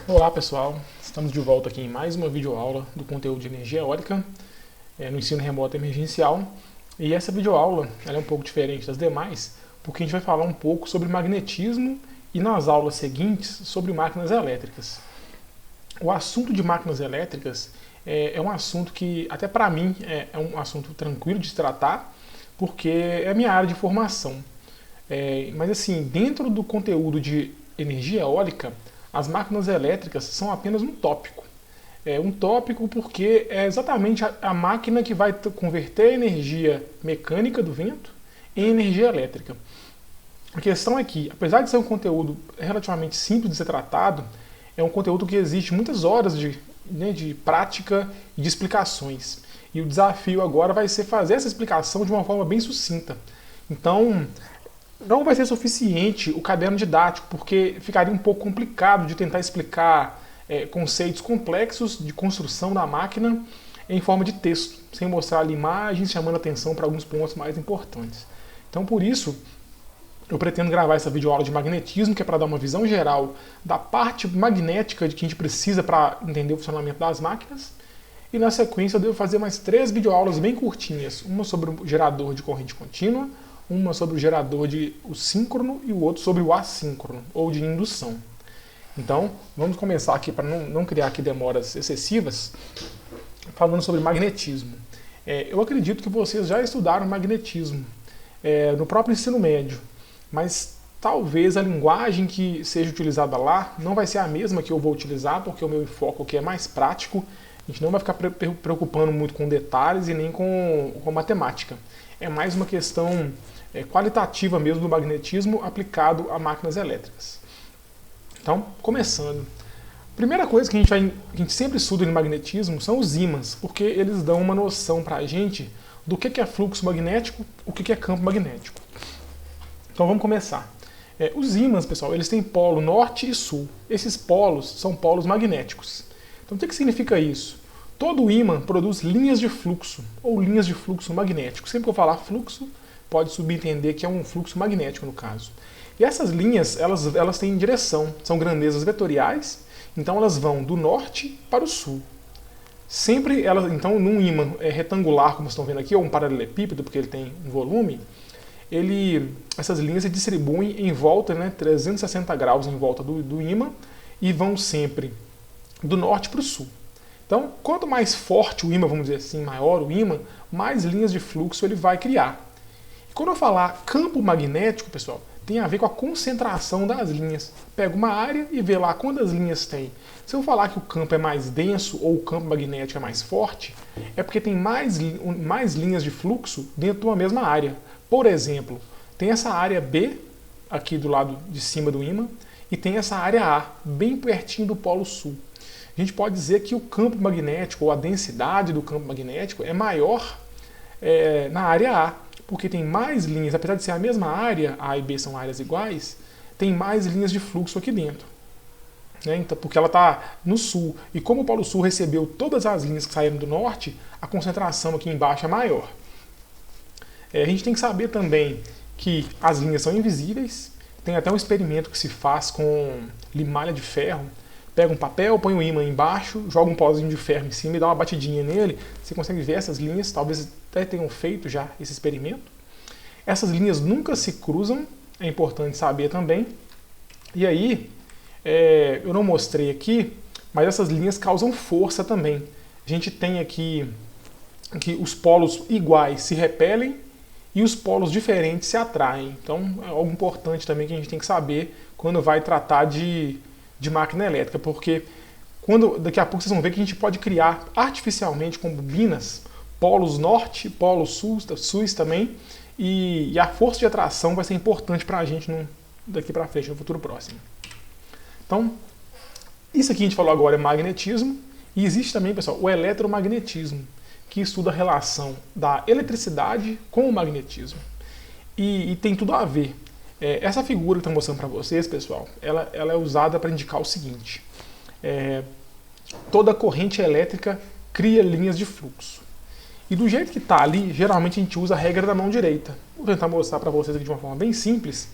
Olá pessoal, estamos de volta aqui em mais uma videoaula do conteúdo de energia eólica no ensino remoto emergencial. E essa videoaula ela é um pouco diferente das demais, porque a gente vai falar um pouco sobre magnetismo e nas aulas seguintes sobre máquinas elétricas. O assunto de máquinas elétricas é um assunto que, até para mim, é um assunto tranquilo de se tratar, porque é a minha área de formação. Mas assim, dentro do conteúdo de energia eólica, as máquinas elétricas são apenas um tópico. É um tópico porque é exatamente a máquina que vai converter a energia mecânica do vento em energia elétrica. A questão é que, apesar de ser um conteúdo relativamente simples de ser tratado, é um conteúdo que exige muitas horas de prática e de explicações. E o desafio agora vai ser fazer essa explicação de uma forma bem sucinta. Então, não vai ser suficiente o caderno didático, porque ficaria um pouco complicado de tentar explicar conceitos complexos de construção da máquina em forma de texto, sem mostrar ali imagens, chamando atenção para alguns pontos mais importantes. Então, por isso, eu pretendo gravar essa videoaula de magnetismo, que é para dar uma visão geral da parte magnética de que a gente precisa para entender o funcionamento das máquinas. E na sequência eu devo fazer mais 3 videoaulas bem curtinhas, uma sobre o gerador de corrente contínua, uma sobre o gerador de o síncrono e o outro sobre o assíncrono, ou de indução. Então, vamos começar aqui, para não criar aqui demoras excessivas, falando sobre magnetismo. Eu acredito que vocês já estudaram magnetismo no próprio ensino médio, mas talvez a linguagem que seja utilizada lá não vai ser a mesma que eu vou utilizar, porque o meu foco aqui é mais prático. A gente não vai ficar preocupando muito com detalhes e nem com matemática. É mais uma questão qualitativa mesmo do magnetismo aplicado a máquinas elétricas. Então, começando. A primeira coisa que a gente sempre estuda em magnetismo são os ímãs, porque eles dão uma noção para a gente do que é fluxo magnético, o que é campo magnético. Então vamos começar. Os ímãs, pessoal, eles têm polo norte e sul. Esses polos são polos magnéticos. Então o que significa isso? Todo ímã produz linhas de fluxo, ou linhas de fluxo magnético. Sempre que eu falar fluxo, pode subentender que é um fluxo magnético no caso. E essas linhas, elas têm direção, são grandezas vetoriais, então elas vão do norte para o sul. Sempre elas, então, num ímã retangular, como vocês estão vendo aqui, ou um paralelepípedo, porque ele tem um volume, essas linhas se distribuem em volta, 360 graus em volta do ímã, e vão sempre do norte para o sul. Então, quanto mais forte o ímã, vamos dizer assim, maior o ímã, mais linhas de fluxo ele vai criar. E quando eu falar campo magnético, pessoal, tem a ver com a concentração das linhas. Pega uma área e vê lá quantas linhas tem. Se eu falar que o campo é mais denso ou o campo magnético é mais forte, é porque tem mais linhas de fluxo dentro de uma mesma área. Por exemplo, tem essa área B, aqui do lado de cima do ímã, e tem essa área A, bem pertinho do polo sul. A gente pode dizer que o campo magnético, ou a densidade do campo magnético, é maior na área A, porque tem mais linhas, apesar de ser a mesma área, A e B são áreas iguais, tem mais linhas de fluxo aqui dentro. Então, porque ela está no sul. E como o Polo Sul recebeu todas as linhas que saíram do norte, a concentração aqui embaixo é maior. A gente tem que saber também que as linhas são invisíveis. Tem até um experimento que se faz com limalha de ferro. Pega um papel, põe um ímã embaixo, joga um pozinho de ferro em cima e dá uma batidinha nele. Você consegue ver essas linhas, talvez até tenham feito já esse experimento. Essas linhas nunca se cruzam, é importante saber também. E aí, eu não mostrei aqui, mas essas linhas causam força também. A gente tem aqui que os polos iguais se repelem e os polos diferentes se atraem. Então, é algo importante também que a gente tem que saber quando vai tratar de máquina elétrica, porque daqui a pouco vocês vão ver que a gente pode criar artificialmente com bobinas polos norte, polos sul também, e a força de atração vai ser importante para a gente daqui para frente, no futuro próximo. Então, isso aqui a gente falou agora é magnetismo, e existe também, pessoal, o eletromagnetismo, que estuda a relação da eletricidade com o magnetismo. E tem tudo a ver. Essa figura que estou mostrando para vocês, pessoal, ela é usada para indicar o seguinte. Toda corrente elétrica cria linhas de fluxo. E do jeito que está ali, geralmente a gente usa a regra da mão direita. Vou tentar mostrar para vocês aqui de uma forma bem simples.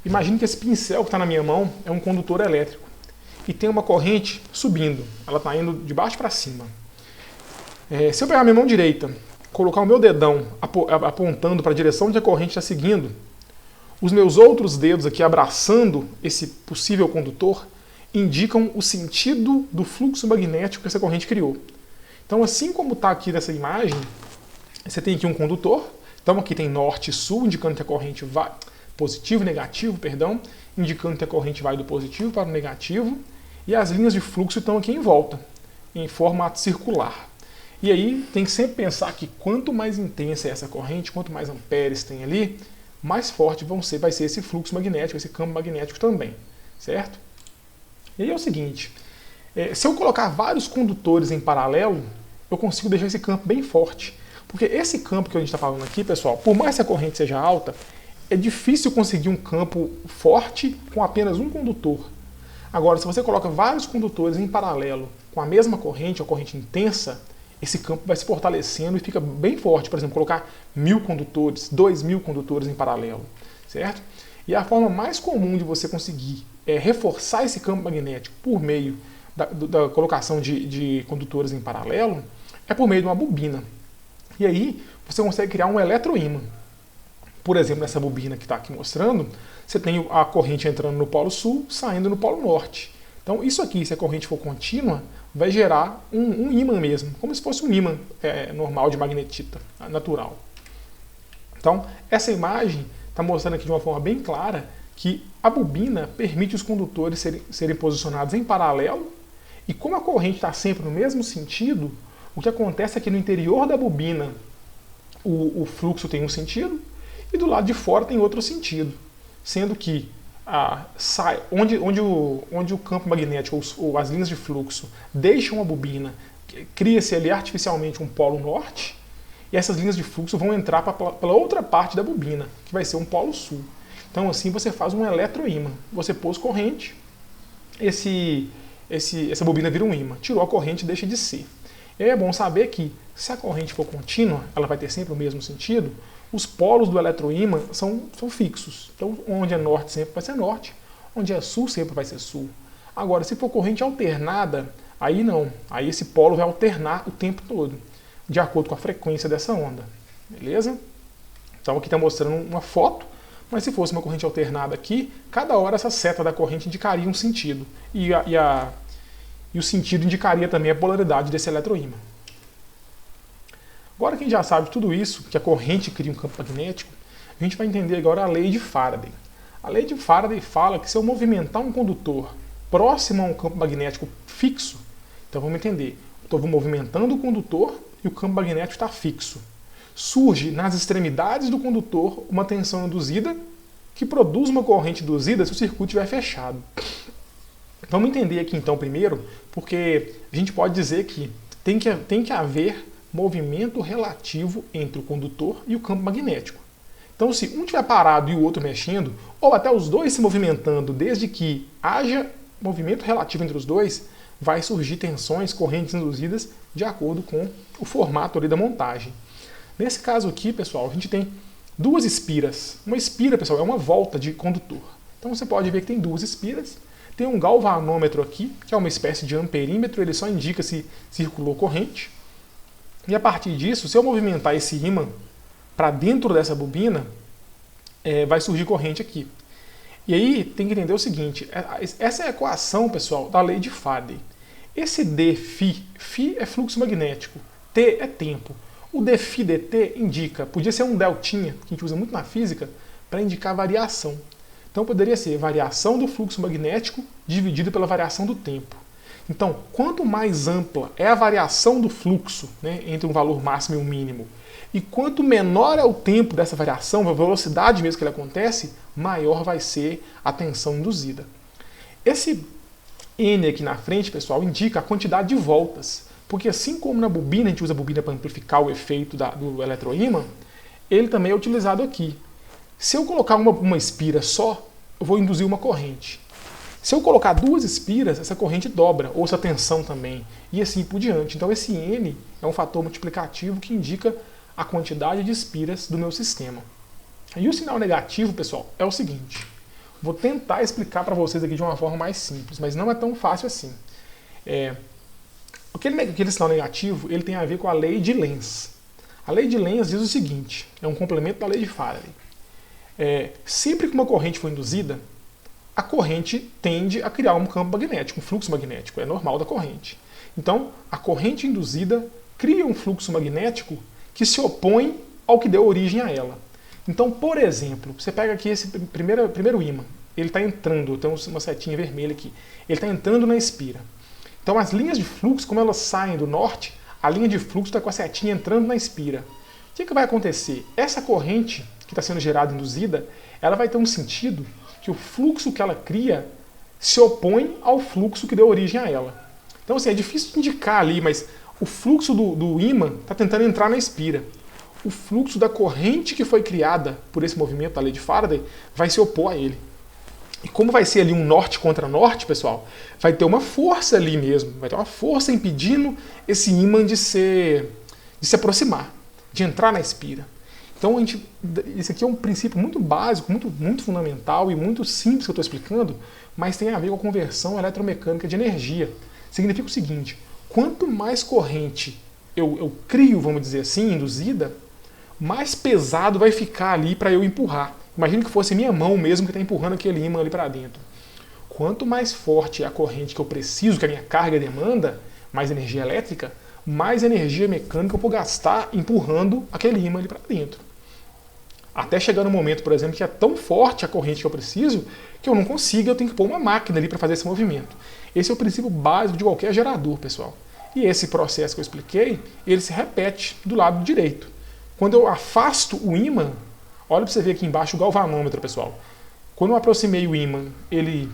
Imagine que esse pincel que está na minha mão é um condutor elétrico. e tem uma corrente subindo, ela está indo de baixo para cima. Se eu pegar minha mão direita, colocar o meu dedão apontando para a direção onde a corrente está seguindo, os meus outros dedos aqui abraçando esse possível condutor indicam o sentido do fluxo magnético que essa corrente criou. Então, assim como está aqui nessa imagem, você tem aqui um condutor. Então, aqui tem norte e sul, indicando que a corrente vai... positivo e negativo, perdão, indicando que a corrente vai do positivo para o negativo. E as linhas de fluxo estão aqui em volta, em formato circular. E aí, tem que sempre pensar que quanto mais intensa é essa corrente, quanto mais amperes tem ali, mais forte vai ser esse fluxo magnético, esse campo magnético também, certo? E aí é o seguinte, se eu colocar vários condutores em paralelo, eu consigo deixar esse campo bem forte. Porque esse campo que a gente está falando aqui, pessoal, por mais que a corrente seja alta, é difícil conseguir um campo forte com apenas um condutor. Agora, se você coloca vários condutores em paralelo com a mesma corrente, uma corrente intensa, esse campo vai se fortalecendo e fica bem forte. Por exemplo, colocar 1000 condutores, 2000 condutores em paralelo, certo? E a forma mais comum de você conseguir reforçar esse campo magnético por meio da colocação de condutores em paralelo é por meio de uma bobina. E aí você consegue criar um eletroímã. Por exemplo, nessa bobina que está aqui mostrando, você tem a corrente entrando no polo sul, saindo no polo norte. Então isso aqui, se a corrente for contínua, vai gerar um ímã mesmo, como se fosse um ímã normal de magnetita, natural. Então essa imagem está mostrando aqui de uma forma bem clara que a bobina permite os condutores serem posicionados em paralelo, e como a corrente está sempre no mesmo sentido, o que acontece é que no interior da bobina o fluxo tem um sentido e do lado de fora tem outro sentido, sendo que onde o campo magnético ou as linhas de fluxo deixam a bobina, cria-se ali artificialmente um polo norte, e essas linhas de fluxo vão entrar pela outra parte da bobina, que vai ser um polo sul. Então assim você faz um eletroímã. Você pôs corrente, essa bobina vira um ímã. Tirou a corrente, deixa de ser. E aí é bom saber que, se a corrente for contínua, ela vai ter sempre o mesmo sentido, os polos do eletroímã são fixos. Então, onde é norte sempre vai ser norte, onde é sul sempre vai ser sul. Agora, se for corrente alternada, aí não. Aí esse polo vai alternar o tempo todo, de acordo com a frequência dessa onda. Beleza? Então aqui está mostrando uma foto, mas se fosse uma corrente alternada aqui, cada hora essa seta da corrente indicaria um sentido. E o sentido indicaria também a polaridade desse eletroímã. Agora que a gente já sabe tudo isso, que a corrente cria um campo magnético, a gente vai entender agora a lei de Faraday. A lei de Faraday fala que se eu movimentar um condutor próximo a um campo magnético fixo, então vamos entender, então eu vou movimentando o condutor e o campo magnético está fixo. Surge nas extremidades do condutor uma tensão induzida que produz uma corrente induzida se o circuito estiver fechado. Vamos entender aqui então primeiro, porque a gente pode dizer que tem que haver movimento relativo entre o condutor e o campo magnético. Então, se um estiver parado e o outro mexendo, ou até os dois se movimentando, desde que haja movimento relativo entre os dois, vai surgir tensões, correntes induzidas de acordo com o formato ali da montagem. Nesse caso aqui, pessoal, a gente tem duas espiras. Uma espira, pessoal, é uma volta de condutor. Então você pode ver que tem duas espiras. Tem um galvanômetro aqui, que é uma espécie de amperímetro, ele só indica se circulou corrente. E a partir disso, se eu movimentar esse ímã para dentro dessa bobina, vai surgir corrente aqui. E aí tem que entender o seguinte, essa é a equação, pessoal, da lei de Faraday. Esse dφ é fluxo magnético, T é tempo. O dφ dt indica, podia ser um deltinha, que a gente usa muito na física, para indicar variação. Então poderia ser variação do fluxo magnético dividido pela variação do tempo. Então, quanto mais ampla é a variação do fluxo, né, entre um valor máximo e um mínimo, e quanto menor é o tempo dessa variação, a velocidade mesmo que ele acontece, maior vai ser a tensão induzida. Esse N aqui na frente, pessoal, indica a quantidade de voltas, porque assim como na bobina, a gente usa a bobina para amplificar o efeito do eletroímã, ele também é utilizado aqui. Se eu colocar uma espira só, eu vou induzir uma corrente. Se eu colocar duas espiras, essa corrente dobra, ou essa tensão também, e assim por diante. Então esse N é um fator multiplicativo que indica a quantidade de espiras do meu sistema. E o sinal negativo, pessoal, é o seguinte. Vou tentar explicar para vocês aqui de uma forma mais simples, mas não é tão fácil assim. Aquele sinal negativo ele tem a ver com a lei de Lenz. A lei de Lenz diz o seguinte, é um complemento da lei de Faraday. Sempre que uma corrente for induzida, a corrente tende a criar um campo magnético, um fluxo magnético, é normal da corrente. Então, a corrente induzida cria um fluxo magnético que se opõe ao que deu origem a ela. Então, por exemplo, você pega aqui esse primeiro ímã, ele está entrando, tem uma setinha vermelha aqui, ele está entrando na espira. Então, as linhas de fluxo, como elas saem do norte, a linha de fluxo está com a setinha entrando na espira. O que vai acontecer? Essa corrente que está sendo gerada, induzida, ela vai ter um sentido que o fluxo que ela cria se opõe ao fluxo que deu origem a ela. Então, assim, é difícil indicar ali, mas o fluxo do ímã está tentando entrar na espira. O fluxo da corrente que foi criada por esse movimento da lei de Faraday vai se opor a ele. E como vai ser ali um norte contra norte, pessoal, vai ter uma força ali mesmo, vai ter uma força impedindo esse ímã de se aproximar, de entrar na espira. Então, esse aqui é um princípio muito básico, muito fundamental e muito simples que eu estou explicando, mas tem a ver com a conversão eletromecânica de energia. Significa o seguinte, quanto mais corrente eu crio, vamos dizer assim, induzida, mais pesado vai ficar ali para eu empurrar. Imagina que fosse minha mão mesmo que está empurrando aquele ímã ali para dentro. Quanto mais forte é a corrente que eu preciso, que a minha carga demanda, mais energia elétrica, mais energia mecânica eu vou gastar empurrando aquele ímã ali para dentro. Até chegar no momento, por exemplo, que é tão forte a corrente que eu preciso, que eu não consigo, eu tenho que pôr uma máquina ali para fazer esse movimento. Esse é o princípio básico de qualquer gerador, pessoal. E esse processo que eu expliquei, ele se repete do lado direito. Quando eu afasto o ímã, olha para você ver aqui embaixo o galvanômetro, pessoal. Quando eu aproximei o ímã, ele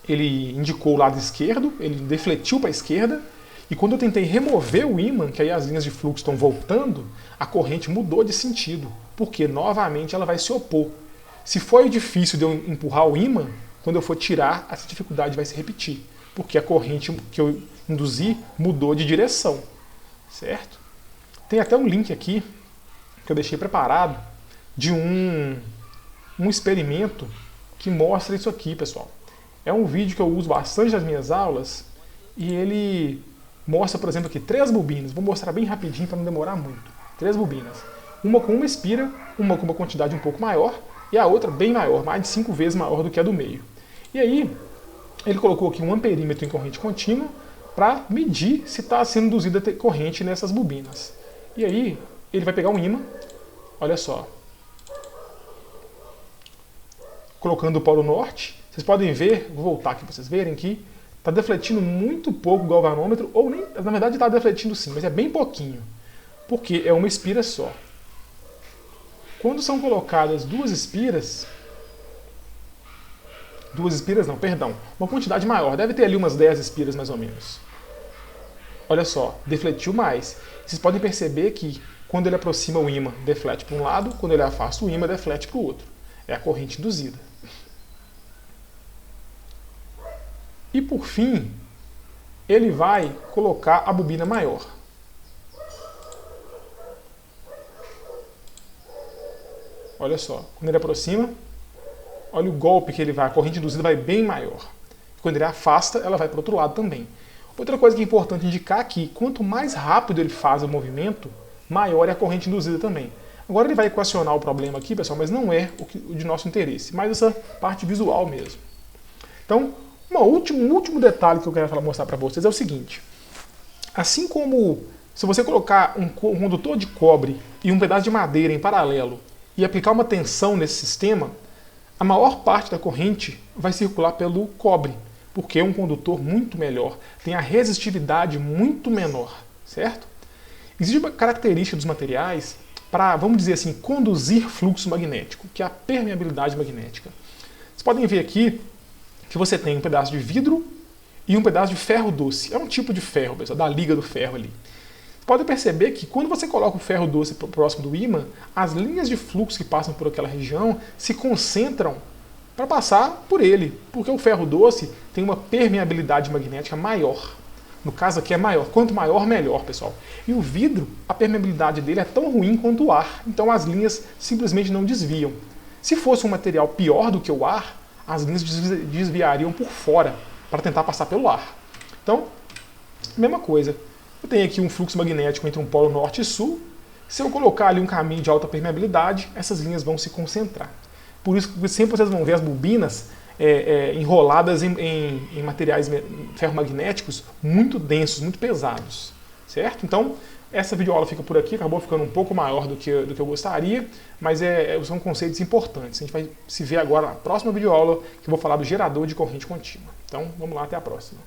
indicou o lado esquerdo, ele defletiu para a esquerda, e quando eu tentei remover o ímã, que aí as linhas de fluxo estão voltando, a corrente mudou de sentido, porque novamente ela vai se opor. Se foi difícil de eu empurrar o ímã, quando eu for tirar, essa dificuldade vai se repetir, porque a corrente que eu induzi mudou de direção, certo? Tem até um link aqui, que eu deixei preparado, de um experimento que mostra isso aqui, pessoal. É um vídeo que eu uso bastante nas minhas aulas e ele mostra, por exemplo, aqui 3 bobinas. Vou mostrar bem rapidinho para não demorar muito. 3 bobinas. Uma com uma espira, uma com uma quantidade um pouco maior e a outra bem maior, mais de 5 vezes maior do que a do meio. E aí, ele colocou aqui um amperímetro em corrente contínua para medir se está sendo induzida corrente nessas bobinas. E aí, ele vai pegar um ímã, olha só, colocando o polo norte, vocês podem ver, vou voltar aqui para vocês verem que está defletindo muito pouco o galvanômetro, ou nem, na verdade está defletindo sim, mas é bem pouquinho, porque é uma espira só. Quando são colocadas duas espiras não, perdão, uma quantidade maior, deve ter ali umas 10 espiras mais ou menos. Olha só, defletiu mais. Vocês podem perceber que quando ele aproxima o ímã, deflete para um lado, quando ele afasta o ímã, deflete para o outro. É a corrente induzida. E por fim, ele vai colocar a bobina maior. Olha só, quando ele aproxima, olha o golpe que ele vai, a corrente induzida vai bem maior. Quando ele afasta, ela vai para o outro lado também. Outra coisa que é importante indicar aqui, quanto mais rápido ele faz o movimento, maior é a corrente induzida também. Agora ele vai equacionar o problema aqui, pessoal, mas não é o de nosso interesse, mas essa parte visual mesmo. Então, um último detalhe que eu quero mostrar para vocês é o seguinte. Assim como se você colocar um condutor de cobre e um pedaço de madeira em paralelo e aplicar uma tensão nesse sistema, a maior parte da corrente vai circular pelo cobre, porque é um condutor muito melhor, tem a resistividade muito menor, certo? Existe uma característica dos materiais para, vamos dizer assim, conduzir fluxo magnético, que é a permeabilidade magnética. Vocês podem ver aqui que você tem um pedaço de vidro e um pedaço de ferro doce. É um tipo de ferro, pessoal, da liga do ferro ali. Você pode perceber que quando você coloca o ferro doce próximo do ímã, as linhas de fluxo que passam por aquela região se concentram para passar por ele, porque o ferro doce tem uma permeabilidade magnética maior. No caso aqui é maior. Quanto maior, melhor, pessoal. E o vidro, a permeabilidade dele é tão ruim quanto o ar, então as linhas simplesmente não desviam. Se fosse um material pior do que o ar, as linhas desviariam por fora para tentar passar pelo ar. Então, mesma coisa. Eu tenho aqui um fluxo magnético entre um polo norte e sul. Se eu colocar ali um caminho de alta permeabilidade, essas linhas vão se concentrar. Por isso que sempre vocês vão ver as bobinas enroladas em materiais ferromagnéticos muito densos, muito pesados. Certo? Então, essa videoaula fica por aqui, acabou ficando um pouco maior do que eu gostaria, mas são conceitos importantes. A gente vai se ver agora na próxima videoaula, que eu vou falar do gerador de corrente contínua. Então, vamos lá, até a próxima.